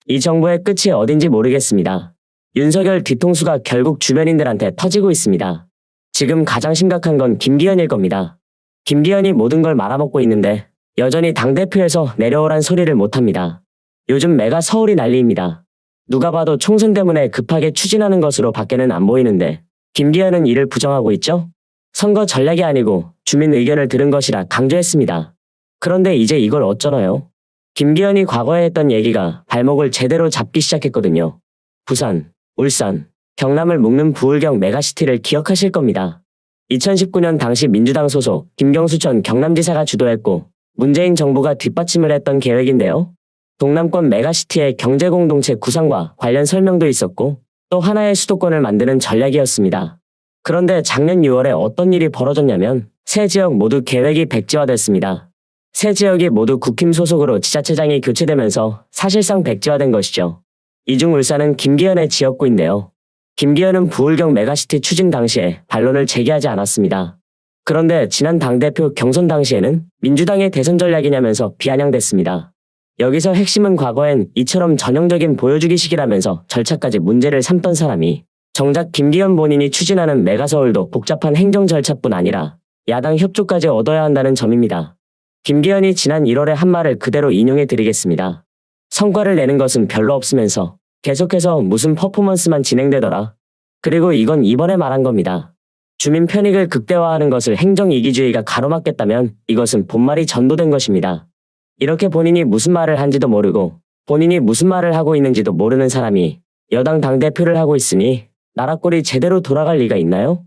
이 정부의 끝이 어딘지 모르겠습니다. 윤석열 뒤통수가 결국 주변인들한테 터지고 있습니다. 지금 가장 심각한 건 김기현일 겁니다. 김기현이 모든 걸 말아먹고 있는데 여전히 당대표에서 내려오란 소리를 못합니다. 요즘 메가 서울이 난리입니다. 누가 봐도 총선 때문에 급하게 추진하는 것으로 밖에는 안 보이는데 김기현은 이를 부정하고 있죠? 선거 전략이 아니고 주민 의견을 들은 것이라 강조했습니다. 그런데 이제 이걸 어쩌나요? 김기현이 과거에 했던 얘기가 발목을 제대로 잡기 시작했거든요. 부산, 울산, 경남을 묶는 부울경 메가시티를 기억하실 겁니다. 2019년 당시 민주당 소속 김경수 전 경남지사가 주도했고 문재인 정부가 뒷받침을 했던 계획인데요. 동남권 메가시티의 경제공동체 구상과 관련 설명도 있었고 또 하나의 수도권을 만드는 전략이었습니다. 그런데 작년 6월에 어떤 일이 벌어졌냐면 세 지역 모두 계획이 백지화됐습니다. 세 지역이 모두 국힘 소속으로 지자체장이 교체되면서 사실상 백지화된 것이죠. 이 중 울산은 김기현의 지역구인데요. 김기현은 부울경 메가시티 추진 당시에 반론을 제기하지 않았습니다. 그런데 지난 당대표 경선 당시에는 민주당의 대선 전략이냐면서 비아냥댔습니다. 여기서 핵심은 과거엔 이처럼 전형적인 보여주기식이라면서 절차까지 문제를 삼던 사람이 정작 김기현 본인이 추진하는 메가서울도 복잡한 행정 절차뿐 아니라 야당 협조까지 얻어야 한다는 점입니다. 김기현이 지난 1월에 한 말을 그대로 인용해 드리겠습니다. 성과를 내는 것은 별로 없으면서 계속해서 무슨 퍼포먼스만 진행되더라. 그리고 이건 이번에 말한 겁니다. 주민 편익을 극대화하는 것을 행정이기주의가 가로막겠다면 이것은 본말이 전도된 것입니다. 이렇게 본인이 무슨 말을 한지도 모르고 본인이 무슨 말을 하고 있는지도 모르는 사람이 여당 당대표를 하고 있으니 나라 꼴이 제대로 돌아갈 리가 있나요?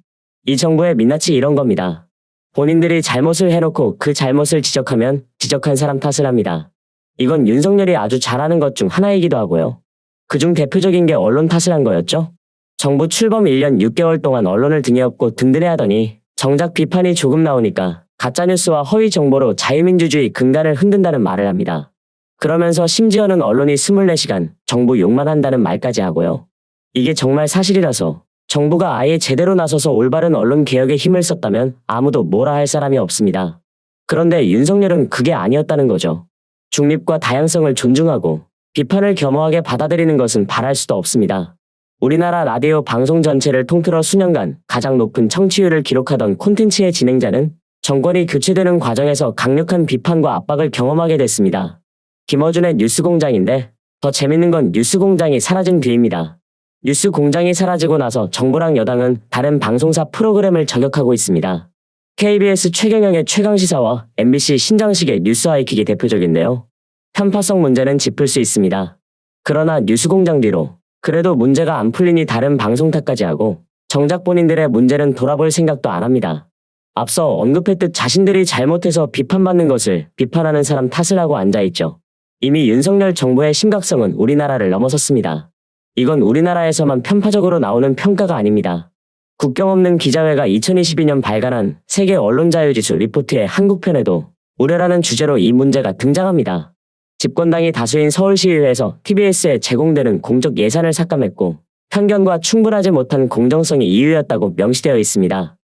이 정부의 민낯이 이런 겁니다. 본인들이 잘못을 해놓고 그 잘못을 지적하면 지적한 사람 탓을 합니다. 이건 윤석열이 아주 잘하는 것 중 하나이기도 하고요. 그중 대표적인 게 언론 탓을 한 거였죠. 정부 출범 1년 6개월 동안 언론을 등에 업고 든든해하더니 정작 비판이 조금 나오니까 가짜뉴스와 허위 정보로 자유민주주의 근간을 흔든다는 말을 합니다. 그러면서 심지어는 언론이 24시간 정부 욕만 한다는 말까지 하고요. 이게 정말 사실이라서 정부가 아예 제대로 나서서 올바른 언론 개혁에 힘을 썼다면 아무도 뭐라 할 사람이 없습니다. 그런데 윤석열은 그게 아니었다는 거죠. 중립과 다양성을 존중하고 비판을 겸허하게 받아들이는 것은 바랄 수도 없습니다. 우리나라 라디오 방송 전체를 통틀어 수년간 가장 높은 청취율을 기록하던 콘텐츠의 진행자는 정권이 교체되는 과정에서 강력한 비판과 압박을 경험하게 됐습니다. 김어준의 뉴스공장인데 더 재밌는 건 뉴스공장이 사라진 뒤입니다. 뉴스공장이 사라지고 나서 정부랑 여당은 다른 방송사 프로그램을 저격하고 있습니다. KBS 최경영의 최강시사와 MBC 신장식의 뉴스하이킥이 대표적인데요. 편파성 문제는 짚을 수 있습니다. 그러나 뉴스공장 뒤로 그래도 문제가 안 풀리니 다른 방송 탓까지 하고 정작 본인들의 문제는 돌아볼 생각도 안 합니다. 앞서 언급했듯 자신들이 잘못해서 비판받는 것을 비판하는 사람 탓을 하고 앉아있죠. 이미 윤석열 정부의 심각성은 우리나라를 넘어섰습니다. 이건 우리나라에서만 편파적으로 나오는 평가가 아닙니다. 국경 없는 기자회가 2022년 발간한 세계 언론자유지수 리포트의 한국편에도 우려라는 주제로 이 문제가 등장합니다. 집권당이 다수인 서울시의회에서 TBS에 제공되는 공적 예산을 삭감했고 편견과 충분하지 못한 공정성이 이유였다고 명시되어 있습니다.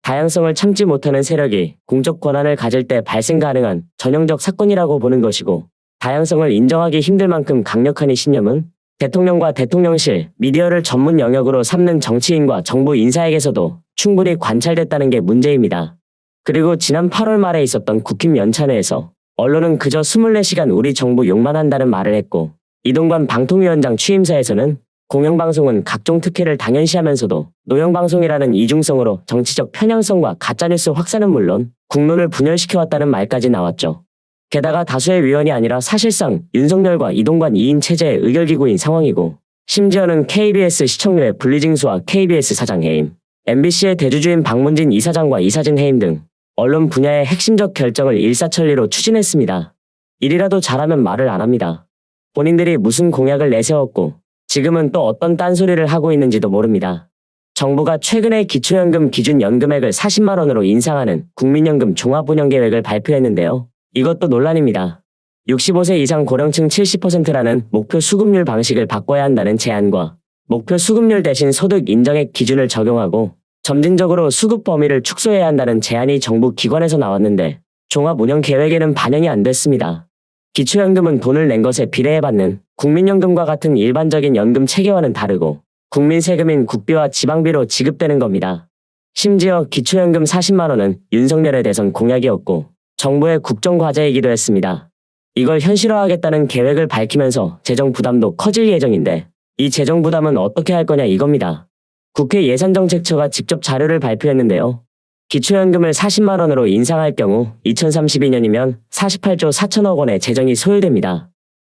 다양성을 참지 못하는 세력이 공적 권한을 가질 때 발생 가능한 전형적 사건이라고 보는 것이고 다양성을 인정하기 힘들 만큼 강력한 이 신념은 대통령과 대통령실, 미디어를 전문 영역으로 삼는 정치인과 정부 인사에게서도 충분히 관찰됐다는 게 문제입니다. 그리고 지난 8월 말에 있었던 국힘 연찬회에서 언론은 그저 24시간 우리 정부 욕만 한다는 말을 했고 이동관 방통위원장 취임사에서는 공영방송은 각종 특혜를 당연시하면서도 노영방송이라는 이중성으로 정치적 편향성과 가짜뉴스 확산은 물론 국론을 분열시켜왔다는 말까지 나왔죠. 게다가 다수의 위원이 아니라 사실상 윤석열과 이동관 2인 체제의 의결기구인 상황이고 심지어는 KBS 시청률의 분리징수와 KBS 사장 해임, MBC의 대주주인 박문진 이사장과 이사진 해임 등 언론 분야의 핵심적 결정을 일사천리로 추진했습니다. 일이라도 잘하면 말을 안 합니다. 본인들이 무슨 공약을 내세웠고 지금은 또 어떤 딴소리를 하고 있는지도 모릅니다. 정부가 최근에 기초연금 기준 연금액을 40만 원으로 인상하는 국민연금 종합운영계획을 발표했는데요. 이것도 논란입니다. 65세 이상 고령층 70%라는 목표 수급률 방식을 바꿔야 한다는 제안과 목표 수급률 대신 소득 인정액 기준을 적용하고 점진적으로 수급 범위를 축소해야 한다는 제안이 정부 기관에서 나왔는데 종합운영계획에는 반영이 안 됐습니다. 기초연금은 돈을 낸 것에 비례해 받는 국민연금과 같은 일반적인 연금 체계와는 다르고 국민 세금인 국비와 지방비로 지급되는 겁니다. 심지어 기초연금 40만 원은 윤석열의 대선 공약이었고 정부의 국정과제이기도 했습니다. 이걸 현실화하겠다는 계획을 밝히면서 재정 부담도 커질 예정인데 이 재정 부담은 어떻게 할 거냐 이겁니다. 국회 예산정책처가 직접 자료를 발표했는데요. 기초연금을 40만 원으로 인상할 경우 2032년이면 48조 4천억 원의 재정이 소요됩니다.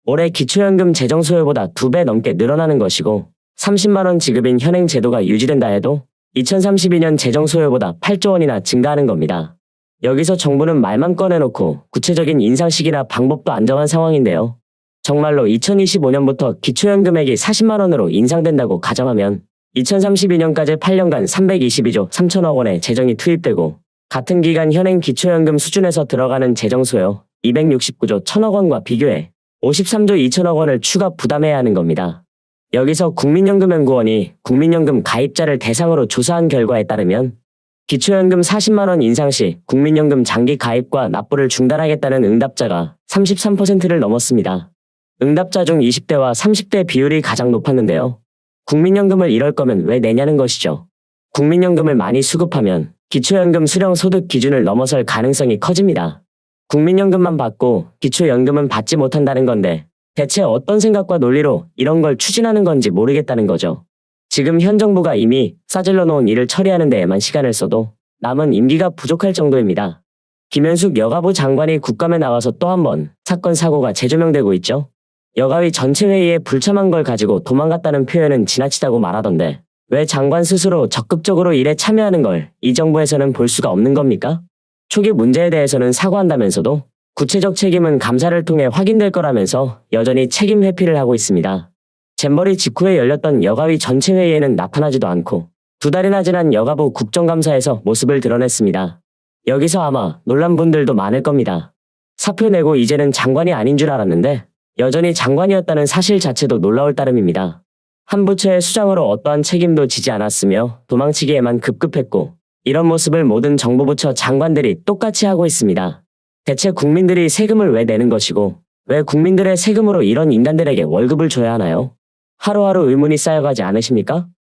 올해 기초연금 재정 소요보다 2배 넘게 늘어나는 것이고 30만 원 지급인 현행 제도가 유지된다 해도 2032년 재정 소요보다 8조 원이나 증가하는 겁니다. 여기서 정부는 말만 꺼내놓고 구체적인 인상 시기나 방법도 안 정한 상황인데요. 정말로 2025년부터 기초연금액이 40만 원으로 인상된다고 가정하면 2032년까지 8년간 322조 3천억 원의 재정이 투입되고 같은 기간 현행 기초연금 수준에서 들어가는 재정 소요 269조 1천억 원과 비교해 53조 2천억 원을 추가 부담해야 하는 겁니다. 여기서 국민연금연구원이 국민연금 가입자를 대상으로 조사한 결과에 따르면 기초연금 40만 원 인상 시 국민연금 장기 가입과 납부를 중단하겠다는 응답자가 33%를 넘었습니다. 응답자 중 20대와 30대 비율이 가장 높았는데요. 국민연금을 이럴 거면 왜 내냐는 것이죠. 국민연금을 많이 수급하면 기초연금 수령 소득 기준을 넘어설 가능성이 커집니다. 국민연금만 받고 기초연금은 받지 못한다는 건데 대체 어떤 생각과 논리로 이런 걸 추진하는 건지 모르겠다는 거죠. 지금 현 정부가 이미 싸질러 놓은 일을 처리하는 데에만 시간을 써도 남은 임기가 부족할 정도입니다. 김현숙 여가부 장관이 국감에 나와서 또 한 번 사건 사고가 재조명되고 있죠. 여가위 전체 회의에 불참한 걸 가지고 도망갔다는 표현은 지나치다고 말하던데 왜 장관 스스로 적극적으로 일에 참여하는 걸 이 정부에서는 볼 수가 없는 겁니까? 초기 문제에 대해서는 사과한다면서도 구체적 책임은 감사를 통해 확인될 거라면서 여전히 책임 회피를 하고 있습니다. 잼버리 직후에 열렸던 여가위 전체 회의에는 나타나지도 않고 2달이나 지난 여가부 국정감사에서 모습을 드러냈습니다. 여기서 아마 놀란 분들도 많을 겁니다. 사표 내고 이제는 장관이 아닌 줄 알았는데 여전히 장관이었다는 사실 자체도 놀라울 따름입니다. 한 부처의 수장으로 어떠한 책임도 지지 않았으며 도망치기에만 급급했고 이런 모습을 모든 정부 부처 장관들이 똑같이 하고 있습니다. 대체 국민들이 세금을 왜 내는 것이고 왜 국민들의 세금으로 이런 인간들에게 월급을 줘야 하나요? 하루하루 의문이 쌓여가지 않으십니까?